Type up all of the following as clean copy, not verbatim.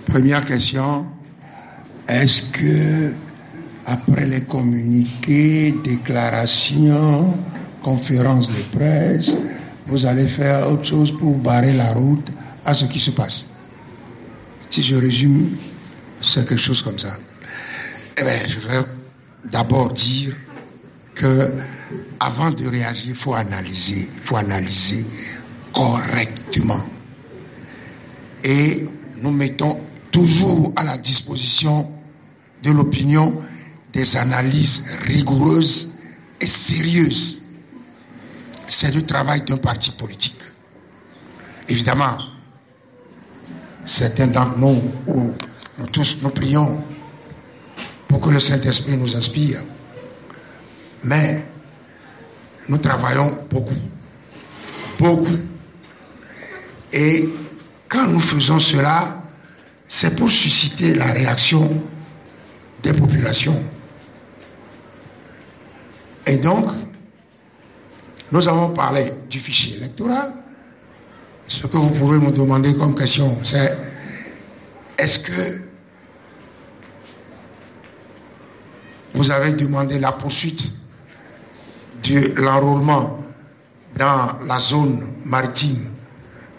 Première question, est-ce que après les communiqués, déclarations, conférences de presse, vous allez faire autre chose pour barrer la route à ce qui se passe? Si je résume, c'est quelque chose comme ça. Eh bien, je vais d'abord dire que avant de réagir, il faut analyser correctement. Et nous mettons toujours à la disposition de l'opinion des analyses rigoureuses et sérieuses. C'est le travail d'un parti politique. Évidemment, certains d'entre nous, ou nous tous, nous prions pour que le Saint-Esprit nous inspire. Mais nous travaillons beaucoup. Et quand nous faisons cela, c'est pour susciter la réaction des populations. Et donc, nous avons parlé du fichier électoral. Ce que vous pouvez nous demander comme question, c'est est-ce que vous avez demandé la poursuite de l'enrôlement dans la zone maritime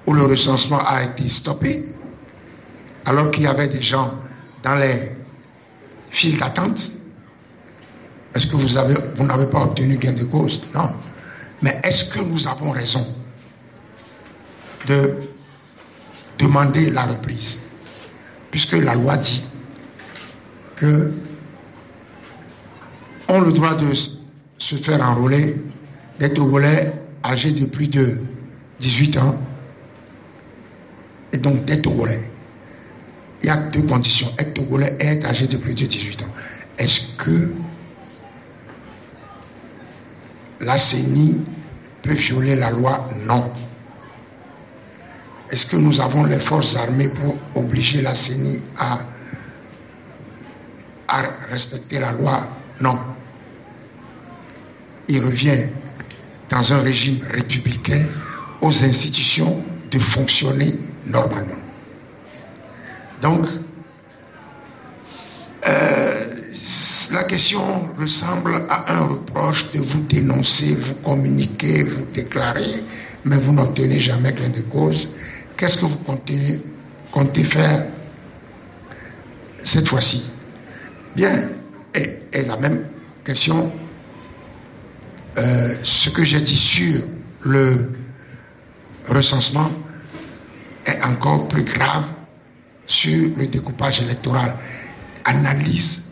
où le recensement a été stoppé, alors qu'il y avait des gens dans les files d'attente? Est-ce que vous n'avez pas obtenu gain de cause? Non. Mais est-ce que nous avons raison de demander la reprise? Puisque la loi dit que ont le droit de se faire enrôler des Togolais âgés de plus de 18 ans, et donc des Togolais. Il y a deux conditions, être Togolais et être âgé de plus de 18 ans. Est-ce que la CENI peut violer la loi? Non. Est-ce que nous avons les forces armées pour obliger la CENI à respecter la loi? Non. Il revient dans un régime républicain aux institutions de fonctionner normalement. Donc, la question ressemble à un reproche de vous dénoncer, vous communiquer, vous déclarer, mais vous n'obtenez jamais gain de cause. Qu'est-ce que vous comptez faire cette fois-ci? Bien, et la même question, ce que j'ai dit sur le recensement est encore plus grave sur le découpage électoral. Analyse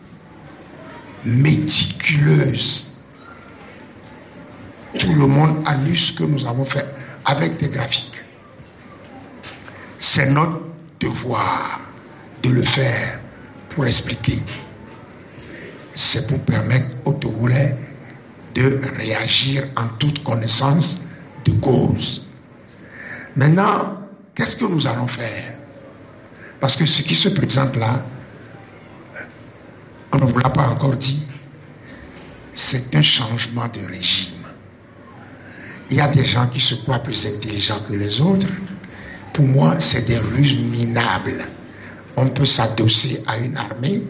méticuleuse. Tout le monde a lu ce que nous avons fait avec des graphiques. C'est notre devoir de le faire pour expliquer. C'est pour permettre aux Togolais de réagir en toute connaissance de cause. Maintenant, qu'est-ce que nous allons faire? Parce que ce qui se présente là, on ne vous l'a pas encore dit, c'est un changement de régime. Il y a des gens qui se croient plus intelligents que les autres. Pour moi, c'est des ruses minables. On peut s'adosser à une armée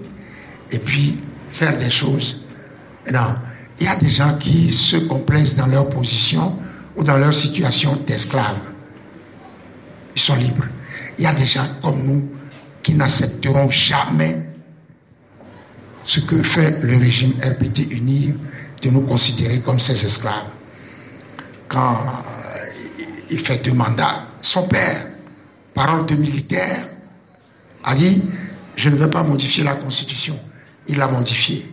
et puis faire des choses. Non, il y a des gens qui se complaisent dans leur position ou dans leur situation d'esclaves. Ils sont libres. Il y a des gens comme nous qui n'accepteront jamais ce que fait le régime RPT UNIR de nous considérer comme ses esclaves. Quand il fait 2 mandats, son père, parole de militaire, a dit « Je ne vais pas modifier la Constitution ». Il l'a modifiée.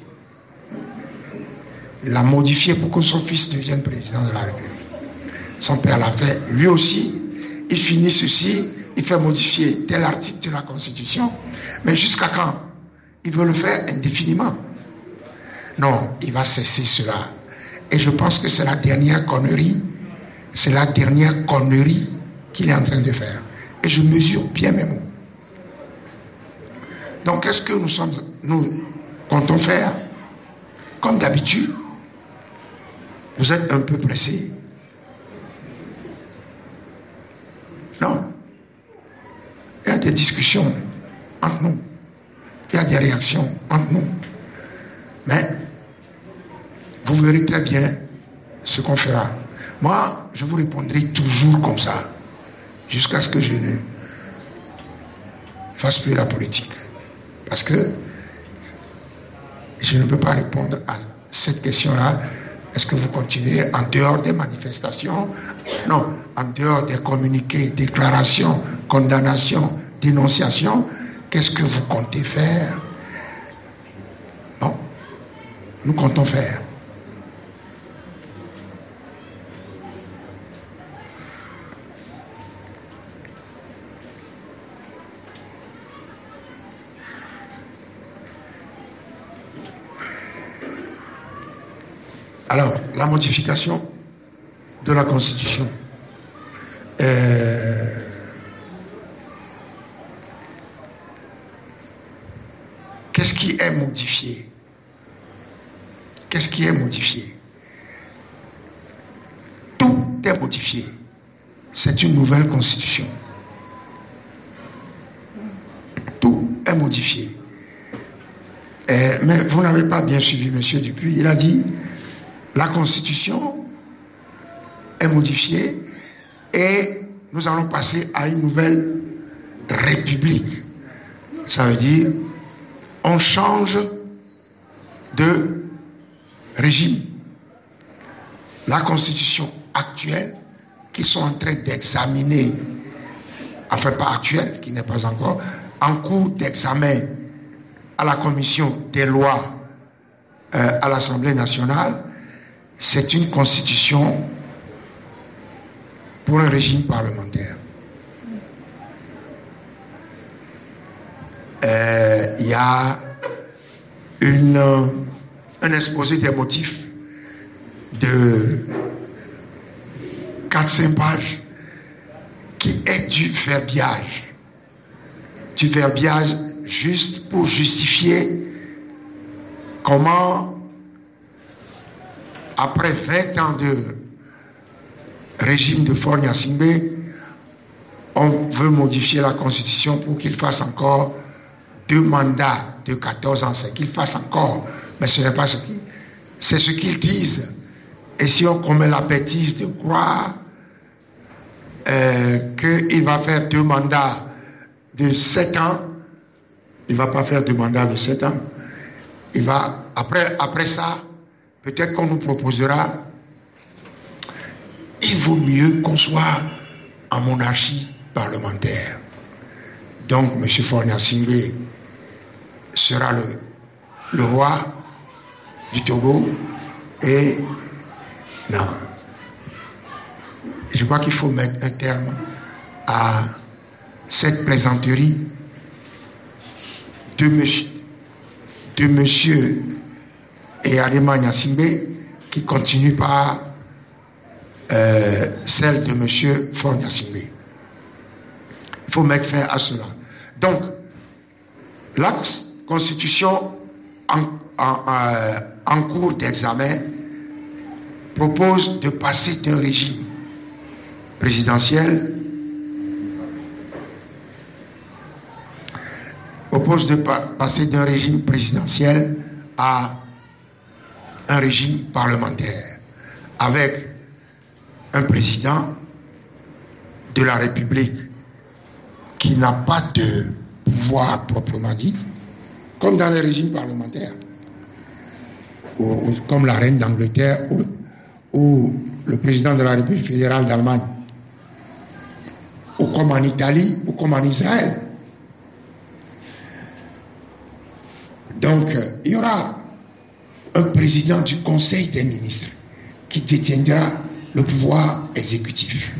Il l'a modifiée pour que son fils devienne président de la République. Son père l'a fait, lui aussi. Il finit ceci, il fait modifier tel article de la Constitution. Mais jusqu'à quand? Il veut le faire indéfiniment. Non, il va cesser cela. Et je pense que c'est la dernière connerie. C'est la dernière connerie qu'il est en train de faire. Et je mesure bien mes mots. Donc, qu'est-ce que nous comptons faire? Comme d'habitude, Vous êtes un peu pressé? Non. Il y a des discussions entre nous. Il y a des réactions entre nous. Mais vous verrez très bien ce qu'on fera. Moi, je vous répondrai toujours comme ça, jusqu'à ce que je ne fasse plus la politique. Parce que je ne peux pas répondre à cette question-là. Est-ce que vous continuez en dehors des manifestations? Non, en dehors des communiqués, déclarations, condamnations, dénonciations. Qu'est-ce que vous comptez faire? Bon, nous comptons faire. Alors, la modification de la Constitution. Qu'est-ce qui est modifié? Qu'est-ce qui est modifié? Tout est modifié. C'est une nouvelle Constitution. Tout est modifié. Mais vous n'avez pas bien suivi M. Dupuis. Il a dit... La Constitution est modifiée et nous allons passer à une nouvelle République. Ça veut dire on change de régime. La Constitution actuelle qu'ils sont en train d'examiner, enfin pas actuelle, qui n'est pas encore, en cours d'examen à la Commission des lois à l'Assemblée nationale, c'est une constitution pour un régime parlementaire. Il y a un exposé des motifs de 4-5 pages qui est du verbiage juste pour justifier comment après 20 ans de régime de Faure Gnassingbé, on veut modifier la Constitution pour qu'il fasse encore 2 mandats de 14 ans. C'est qu'il fasse encore, mais ce n'est pas ce qu'ils... C'est ce qu'ils disent. Et si on commet la bêtise de croire qu'il va faire 2 mandats de 7 ans, il ne va pas faire 2 mandats de 7 ans. Il va, après ça, peut-être qu'on nous proposera, il vaut mieux qu'on soit en monarchie parlementaire. Donc, M. Faure Gnassingbé sera le roi du Togo et non. Je crois qu'il faut mettre un terme à cette plaisanterie de monsieur et Arima Gnassingbé qui continue par celle de M. Faure Gnassingbé. Il faut mettre fin à cela. Donc, la Constitution en cours d'examen propose de passer d'un régime présidentiel à un régime parlementaire avec un président de la République qui n'a pas de pouvoir proprement dit, comme dans les régimes parlementaires, ou comme la reine d'Angleterre ou le président de la République fédérale d'Allemagne, ou comme en Italie ou comme en Israël. Donc, il y aura un président du Conseil des ministres qui détiendra le pouvoir exécutif.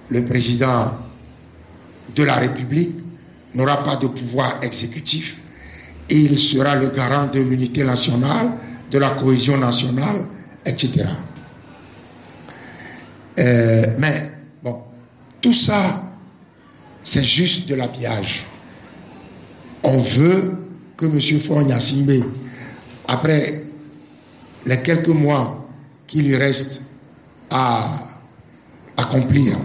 Le président de la République n'aura pas de pouvoir exécutif et il sera le garant de l'unité nationale, de la cohésion nationale, etc. Mais, bon, tout ça, c'est juste de l'habillage. On veut que M. Faure Gnassingbé, après les quelques mois qu'il lui reste à accomplir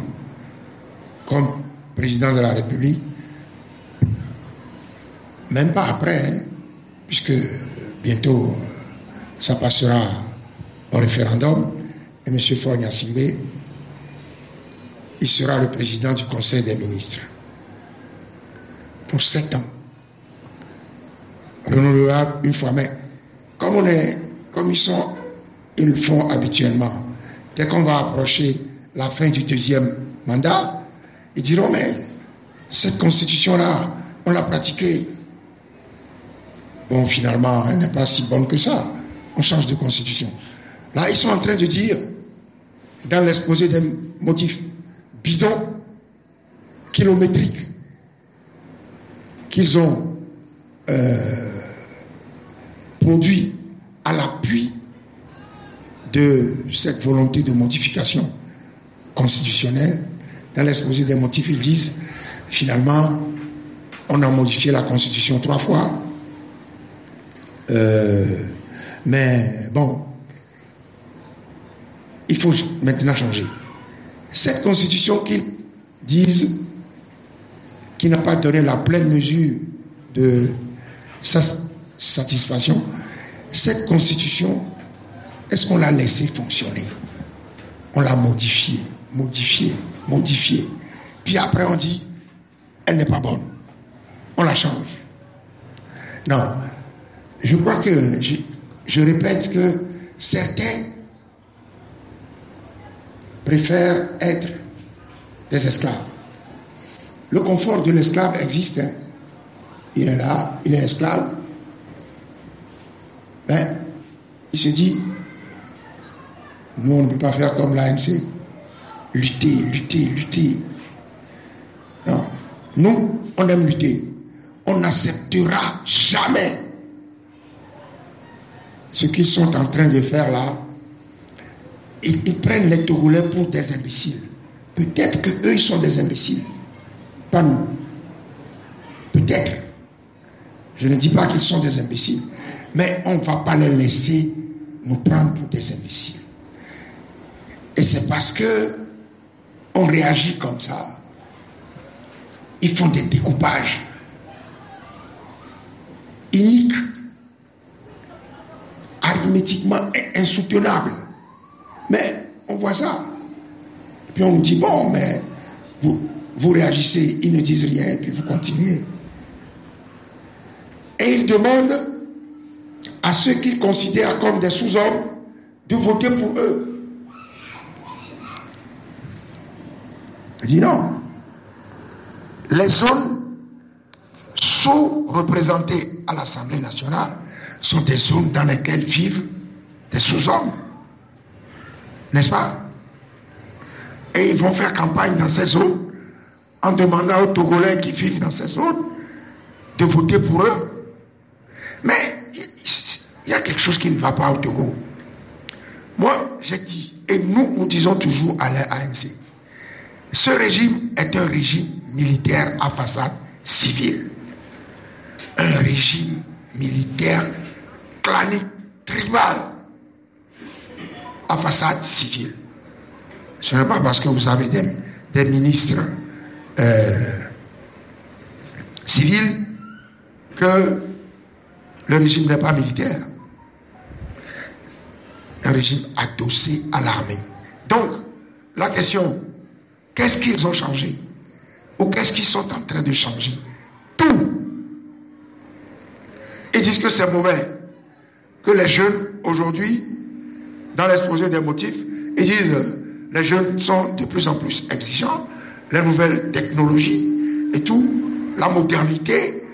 comme président de la République, même pas après, hein, puisque bientôt ça passera au référendum, et M. Faure Gnassingbé, il sera le président du Conseil des ministres pour 7 ans. Renouvelable une fois, mais comme ils le font habituellement, dès qu'on va approcher la fin du 2e mandat, ils diront, mais cette constitution-là, on l'a pratiquée. Bon, finalement, elle n'est pas si bonne que ça. On change de constitution. Là, ils sont en train de dire, dans l'exposé des motifs bidons, kilométriques, qu'ils ont produit à l'appui de cette volonté de modification constitutionnelle. Dans l'exposé des motifs, ils disent, finalement, on a modifié la Constitution 3 fois. Mais bon, il faut maintenant changer. Cette Constitution qu'ils disent qui n'a pas donné la pleine mesure de sa satisfaction, cette Constitution, est-ce qu'on l'a laissée fonctionner? On l'a modifiée. Puis après on dit, elle n'est pas bonne. On la change. Non. Je crois que, je répète que certains préfèrent être des esclaves. Le confort de l'esclave existe. Hein. Il est là, il est esclave. Mais il se dit, nous on ne peut pas faire comme l'ANC. Lutter. Non. Nous, on aime lutter. On n'acceptera jamais ce qu'ils sont en train de faire là. Ils prennent les Togolais pour des imbéciles. Peut-être qu'eux, ils sont des imbéciles. Pas nous. Peut-être. Je ne dis pas qu'ils sont des imbéciles. Mais on ne va pas les laisser nous prendre pour des imbéciles. Et c'est parce que on réagit comme ça. Ils font des découpages iniques, arithmétiquement insoutenables. Mais on voit ça. Et puis on nous dit, bon, mais vous réagissez, ils ne disent rien, et puis vous continuez. Et ils demandent à ceux qu'ils considèrent comme des sous-hommes de voter pour eux. Je dis non. Les zones sous-représentées à l'Assemblée nationale sont des zones dans lesquelles vivent des sous-hommes. N'est-ce pas? Et ils vont faire campagne dans ces zones en demandant aux Togolais qui vivent dans ces zones de voter pour eux. Mais il y a quelque chose qui ne va pas au Togo. Moi, j'ai dit, et nous disons toujours à l'ANC, ce régime est un régime militaire à façade civile. Un régime militaire clanique, tribal, à façade civile. Ce n'est pas parce que vous avez des ministres civils que le régime n'est pas militaire. Un régime adossé à l'armée. Donc, la question, qu'est-ce qu'ils ont changé? Ou qu'est-ce qu'ils sont en train de changer? Tout. Ils disent que c'est mauvais. Que les jeunes, aujourd'hui, dans l'exposé des motifs, ils disent les jeunes sont de plus en plus exigeants, les nouvelles technologies et tout, la modernité,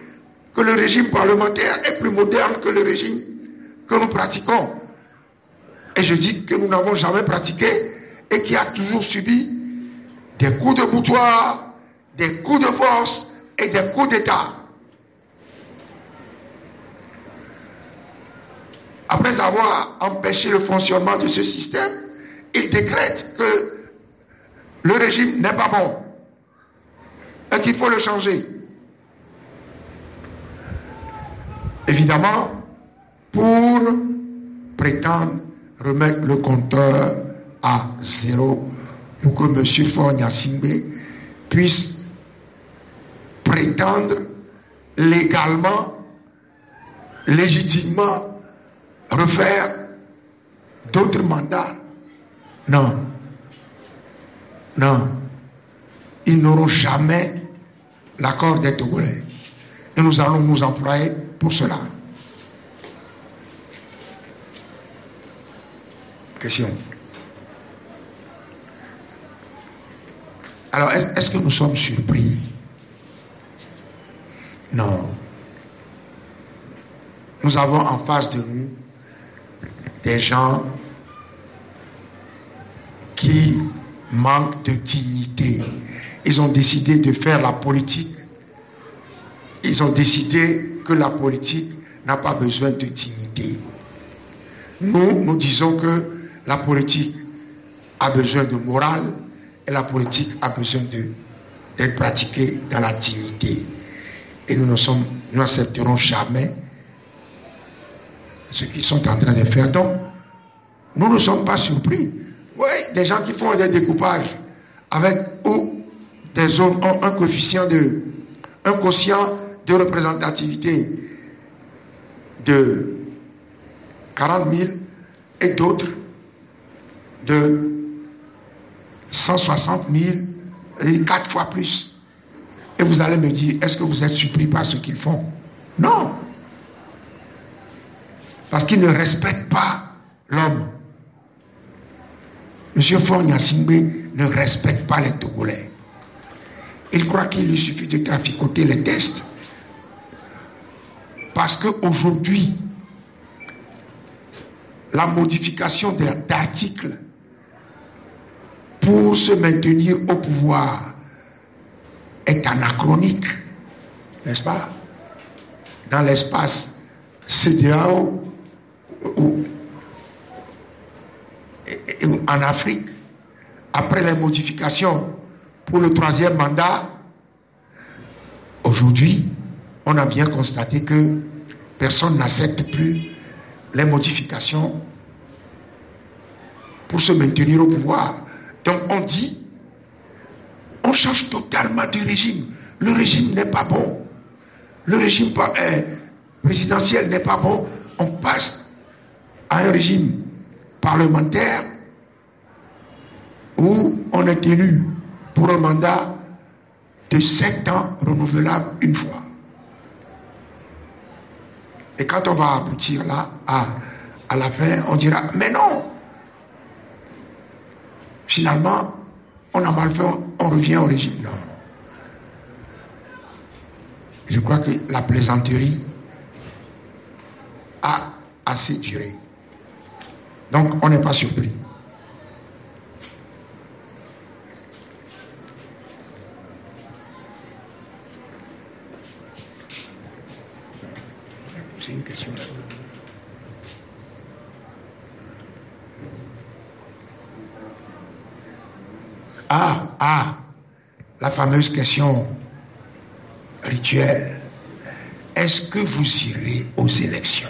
que le régime parlementaire est plus moderne que le régime que nous pratiquons. Et je dis que nous n'avons jamais pratiqué et qui a toujours subi des coups de boutoir, des coups de force et des coups d'État. Après avoir empêché le fonctionnement de ce système, il décrète que le régime n'est pas bon et qu'il faut le changer. Évidemment, pour prétendent remettre le compteur à zéro pour que M. Faure Gnassingbé puisse prétendre légalement, légitimement, refaire d'autres mandats. Non. Non. Ils n'auront jamais l'accord des Togolais. Et nous allons nous employer pour cela. Question. Alors, est-ce que nous sommes surpris? Non. Nous avons en face de nous des gens qui manquent de dignité. Ils ont décidé de faire la politique. Ils ont décidé que la politique n'a pas besoin de dignité. Nous disons que la politique a besoin de morale et la politique a besoin d'être pratiquée dans la dignité. Et nous n'accepterons jamais ce qu'ils sont en train de faire. Donc, nous ne sommes pas surpris. Oui, des gens qui font des découpages avec où des zones ont un quotient de représentativité de 40 000 et d'autres de 160 000 et 4 fois plus. Et vous allez me dire, est-ce que vous êtes surpris par ce qu'ils font? Non. Parce qu'ils ne respectent pas l'homme. M. Faure Gnassingbé ne respecte pas les Togolais. Il croit qu'il lui suffit de traficoter les tests. Parce qu'aujourd'hui, la modification d'articles pour se maintenir au pouvoir est anachronique, n'est-ce pas? Dans l'espace CEDEAO ou en Afrique, après les modifications pour le 3e mandat, aujourd'hui, on a bien constaté que personne n'accepte plus les modifications pour se maintenir au pouvoir. Donc on dit, on change totalement de régime. Le régime n'est pas bon. Le régime présidentiel n'est pas bon. On passe à un régime parlementaire où on est élu pour un mandat de 7 ans renouvelable une fois. Et quand on va aboutir là, à la fin, on dira, mais non! Finalement, on a mal fait, on revient au régime. Non. Je crois que la plaisanterie a assez duré. Donc, on n'est pas surpris. C'est une question là. La fameuse question rituelle. Est-ce que vous irez aux élections?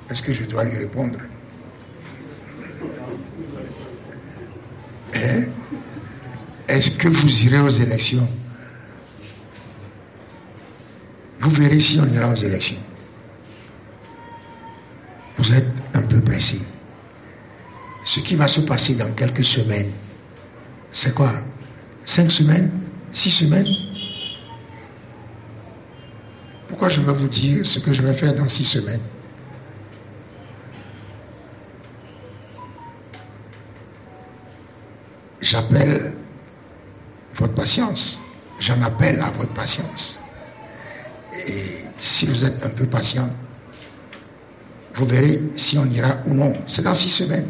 Est-ce que je dois lui répondre? Est-ce que vous irez aux élections? Vous verrez si on ira aux élections. Vous êtes un peu pressé. Ce qui va se passer dans quelques semaines, c'est quoi? 5 semaines? 6 semaines? Pourquoi je vais vous dire ce que je vais faire dans 6 semaines? J'appelle votre patience. J'en appelle à votre patience. Et si vous êtes un peu patient, vous verrez si on ira ou non. C'est dans 6 semaines.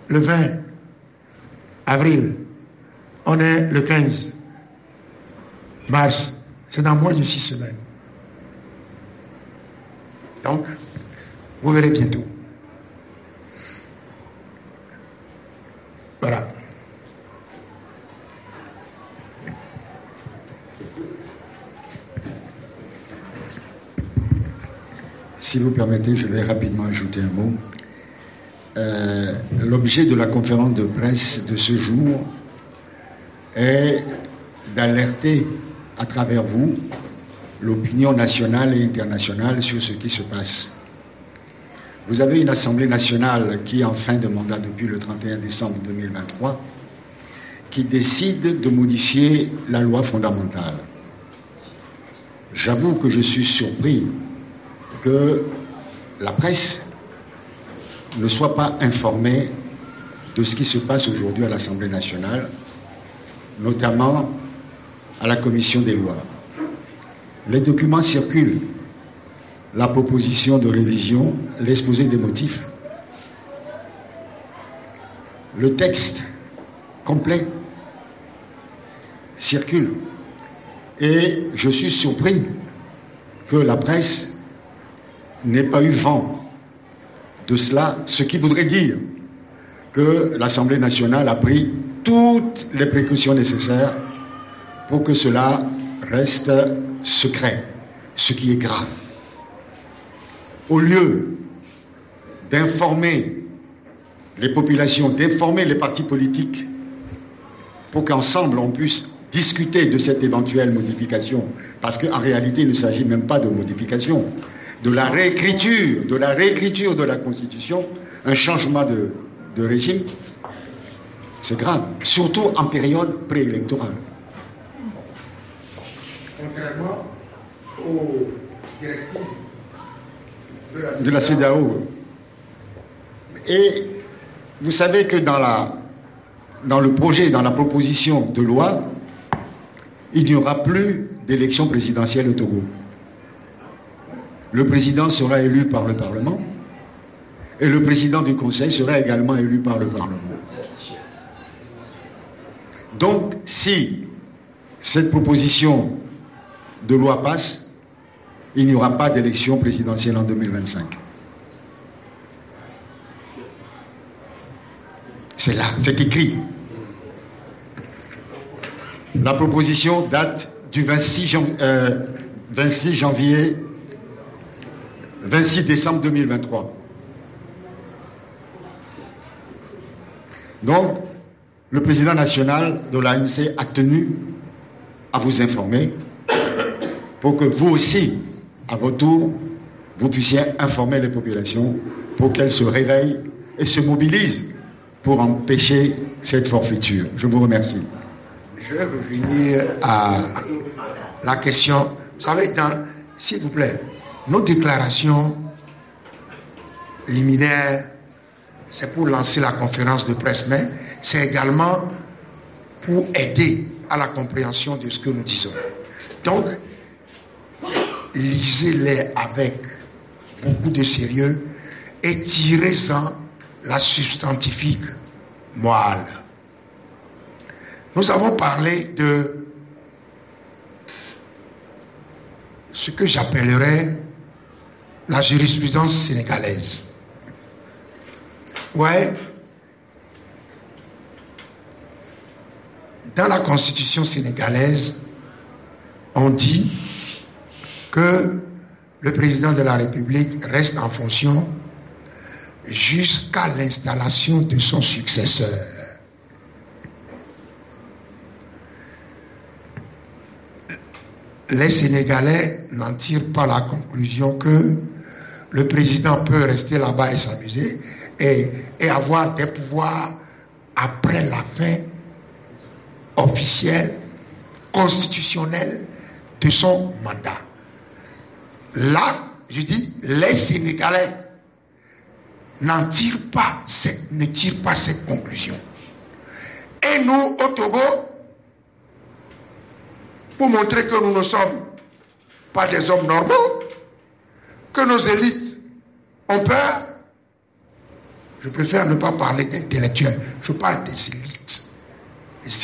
Le 20 avril, on est le 15 mars. C'est dans moins de 6 semaines. Donc, vous verrez bientôt. Voilà. Si vous permettez, je vais rapidement ajouter un mot. L'objet de la conférence de presse de ce jour est d'alerter à travers vous l'opinion nationale et internationale sur ce qui se passe. Vous avez une Assemblée nationale qui est en fin de mandat depuis le 31 décembre 2023, qui décide de modifier la loi fondamentale. J'avoue que je suis surpris que la presse ne soit pas informée de ce qui se passe aujourd'hui à l'Assemblée nationale, notamment à la commission des lois. Les documents circulent, la proposition de révision, l'exposé des motifs, le texte complet circule. Et je suis surpris que la presse n'ait pas eu vent de cela, ce qui voudrait dire que l'Assemblée nationale a pris toutes les précautions nécessaires pour que cela reste secret, ce qui est grave. Au lieu d'informer les populations, d'informer les partis politiques, pour qu'ensemble on puisse discuter de cette éventuelle modification, parce qu'en réalité il ne s'agit même pas de modification, de la réécriture de la Constitution, un changement de régime, c'est grave, surtout en période préélectorale. Contrairement aux directives de la CEDEAO. Et vous savez que dans le projet, dans la proposition de loi, il n'y aura plus d'élection présidentielle au Togo. Le président sera élu par le Parlement et le président du Conseil sera également élu par le Parlement. Donc, si cette proposition de loi passe, il n'y aura pas d'élection présidentielle en 2025. C'est là, c'est écrit. La proposition date du 26 décembre 2023. Donc, le président national de l'ANC a tenu à vous informer pour que vous aussi, à votre tour, vous puissiez informer les populations pour qu'elles se réveillent et se mobilisent pour empêcher cette forfaiture. Je vous remercie. Je vais revenir à la question. Vous savez, s'il vous plaît, nos déclarations liminaires, c'est pour lancer la conférence de presse, mais c'est également pour aider à la compréhension de ce que nous disons. Donc, lisez-les avec beaucoup de sérieux et tirez-en la substantifique moelle. Nous avons parlé de ce que j'appellerais la jurisprudence sénégalaise. Ouais. Dans la constitution sénégalaise, on dit que le président de la République reste en fonction jusqu'à l'installation de son successeur. Les Sénégalais n'en tirent pas la conclusion que le président peut rester là-bas et s'amuser et avoir des pouvoirs après la fin officielle, constitutionnelle de son mandat. Là, je dis, les Sénégalais ne tirent pas cette conclusion. Et nous, au Togo, pour montrer que nous ne sommes pas des hommes normaux, que nos élites ont peur, je préfère ne pas parler d'intellectuels, je parle des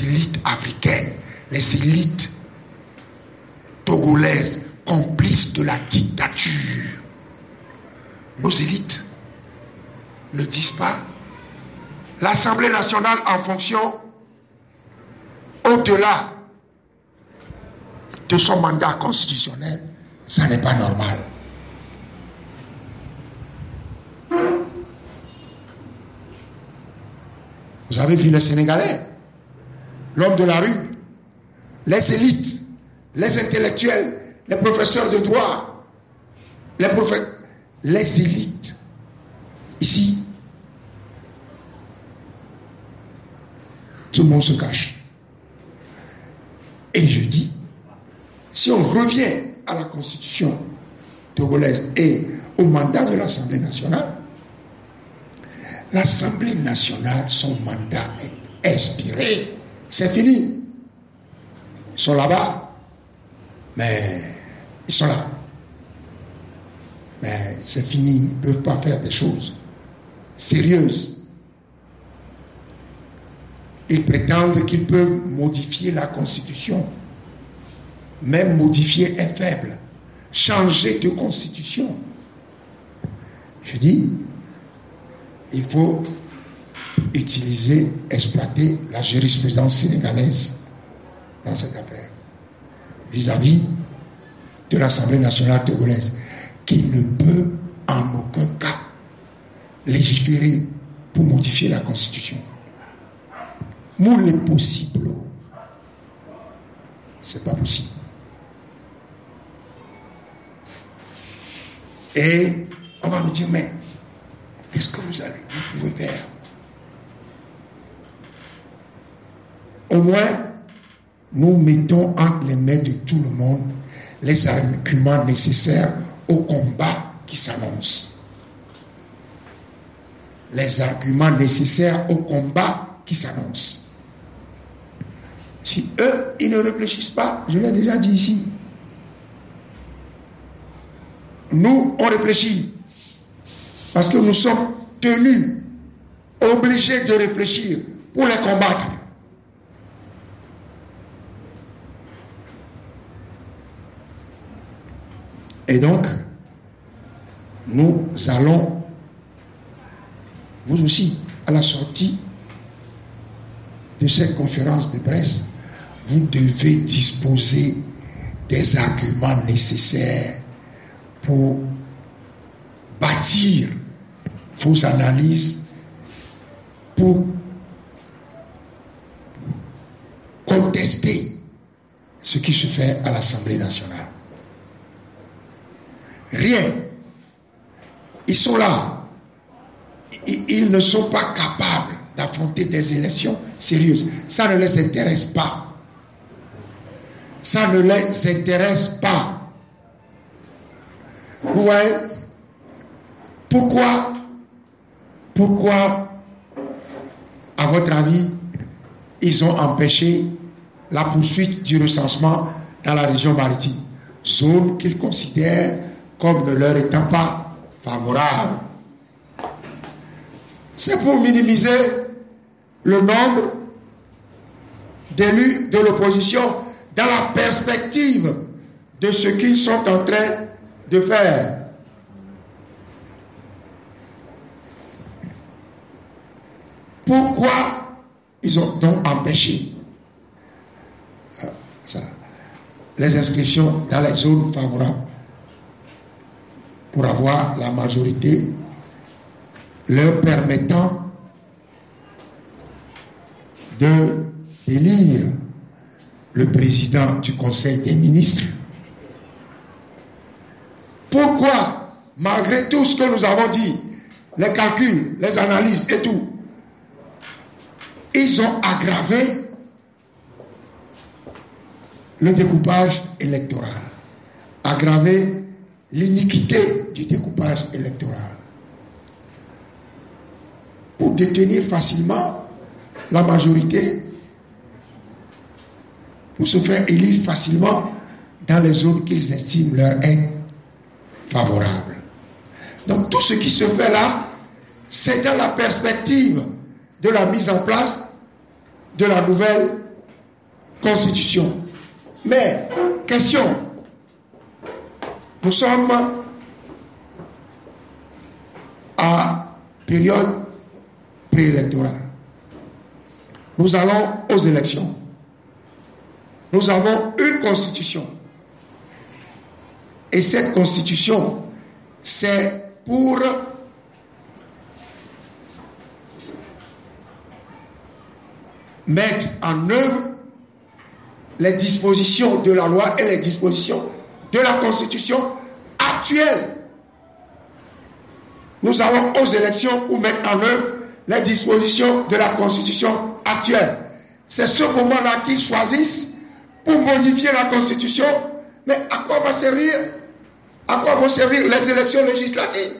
élites africaines, les élites togolaises, complices de la dictature. Nos élites ne disent pas l'Assemblée nationale en fonction au-delà de son mandat constitutionnel, ça n'est pas normal. Vous avez vu les Sénégalais, l'homme de la rue, les élites, les intellectuels, les professeurs de droit, les élites. Ici, tout le monde se cache. Et je dis, si on revient à la Constitution togolaise et au mandat de l'Assemblée nationale, l'Assemblée nationale, son mandat est expiré. C'est fini. Ils sont là-bas. Mais ils sont là. Mais c'est fini. Ils ne peuvent pas faire des choses sérieuses. Ils prétendent qu'ils peuvent modifier la Constitution. Même modifier est faible. Changer de Constitution. Je dis, il faut utiliser, exploiter la jurisprudence sénégalaise dans cette affaire, vis-à-vis de l'Assemblée nationale togolaise, qui ne peut en aucun cas légiférer pour modifier la Constitution. Moule est possible. C'est pas possible. Et on va me dire, mais qu'est-ce que vous pouvez faire? Au moins, nous mettons entre les mains de tout le monde les arguments nécessaires au combat qui s'annonce. Les arguments nécessaires au combat qui s'annonce. Si eux, ils ne réfléchissent pas, je l'ai déjà dit ici, nous, on réfléchit. Parce que nous sommes tenus, obligés de réfléchir pour les combattre. Et donc, nous allons, vous aussi, à la sortie de cette conférence de presse, vous devez disposer des arguments nécessaires pour bâtir vos analyses, pour contester ce qui se fait à l'Assemblée nationale. Rien. Ils sont là. Ils ne sont pas capables d'affronter des élections sérieuses. Ça ne les intéresse pas. Ça ne les intéresse pas. Vous voyez? Pourquoi, à votre avis, ils ont empêché la poursuite du recensement dans la région maritime, zone qu'ils considèrent comme ne leur étant pas favorable? C'est pour minimiser le nombre d'élus de l'opposition dans la perspective de ce qu'ils sont en train de faire. Pourquoi ils ont donc empêché les inscriptions dans les zones favorables pour avoir la majorité leur permettant d'élire le président du Conseil des ministres? Pourquoi, malgré tout ce que nous avons dit, les calculs, les analyses et tout, ils ont aggravé le découpage électoral, aggravé l'iniquité du découpage électoral, pour détenir facilement la majorité, pour se faire élire facilement dans les zones qu'ils estiment leur être favorables. Donc tout ce qui se fait là, c'est dans la perspective de la mise en place de la nouvelle constitution. Mais, question, nous sommes à période préélectorale. nous allons aux élections. Nous avons une constitution. Et cette constitution, c'est pour mettre en œuvre les dispositions de la loi et les dispositions de la constitution actuelle. Nous allons aux élections pour mettre en œuvre les dispositions de la constitution actuelle. C'est ce moment-là qu'ils choisissent pour modifier la constitution. Mais à quoi va servir? À quoi vont servir les élections législatives?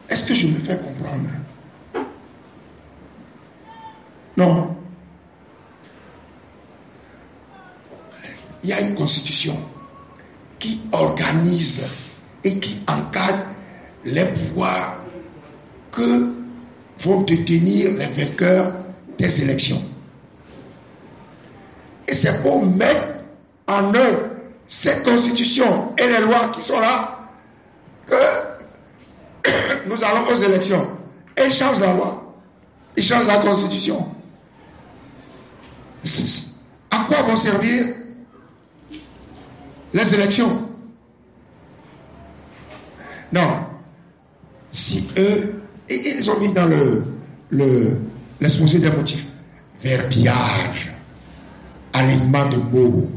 Est-ce que je me fais comprendre? Non. Il y a une constitution qui organise et qui encadre les pouvoirs que vont détenir les vainqueurs des élections. Et c'est pour mettre en œuvre cette constitution et les lois qui sont là que nous allons aux élections. Et ils changent la loi. Ils changent la constitution. À quoi vont servir les élections? Non. Si eux, et ils ont mis dans l'exposé des motifs, verbiage, alignement de mots,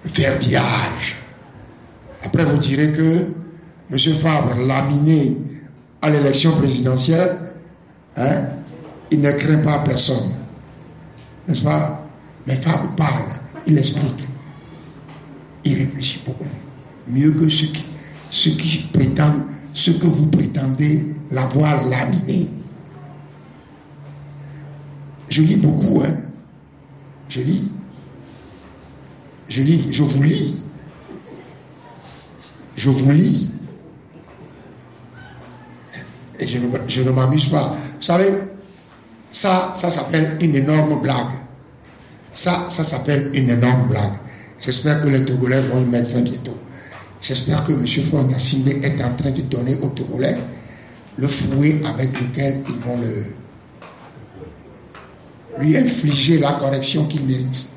verbiage. Après, vous direz que M. Fabre, laminé à l'élection présidentielle, il ne craint pas personne. N'est-ce pas? Mais Fabre parle, il explique. Il réfléchit beaucoup. Mieux que ceux qui prétendent, ce que vous prétendez l'avoir laminé. Je lis beaucoup, hein. Je lis, je vous lis. Je vous lis. Et je ne m'amuse pas. Vous savez, ça s'appelle une énorme blague. Ça s'appelle une énorme blague. J'espère que les Togolais vont y mettre fin bientôt. J'espère que M. Faure-Gnassingbé est en train de donner aux Togolais le fouet avec lequel ils vont lui infliger la correction qu'il mérite.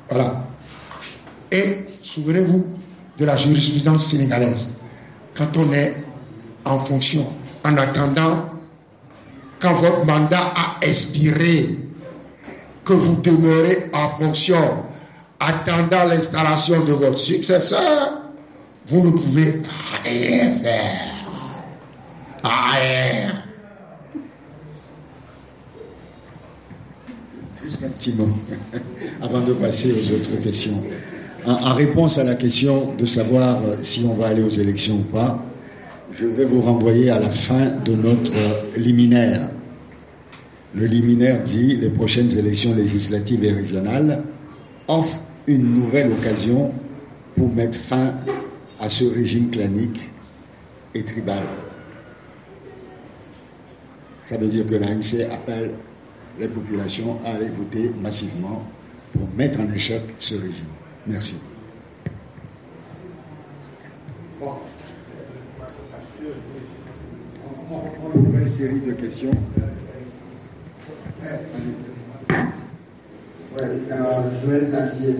Voilà. Et souvenez-vous de la jurisprudence sénégalaise. Quand on est en fonction, en attendant, quand votre mandat a expiré, que vous demeurez en fonction, attendant l'installation de votre successeur, vous ne pouvez rien faire. Rien. Juste un petit mot, avant de passer aux autres questions. En réponse à la question de savoir si on va aller aux élections ou pas, je vais vous renvoyer à la fin de notre liminaire. Le liminaire dit « Les prochaines élections législatives et régionales offrent une nouvelle occasion pour mettre fin à ce régime clanique et tribal. » Ça veut dire que l'ANC appelle les populations à aller voter massivement pour mettre en échec ce régime. Merci. Bon. On reprend une nouvelle série de questions. Joël Santier.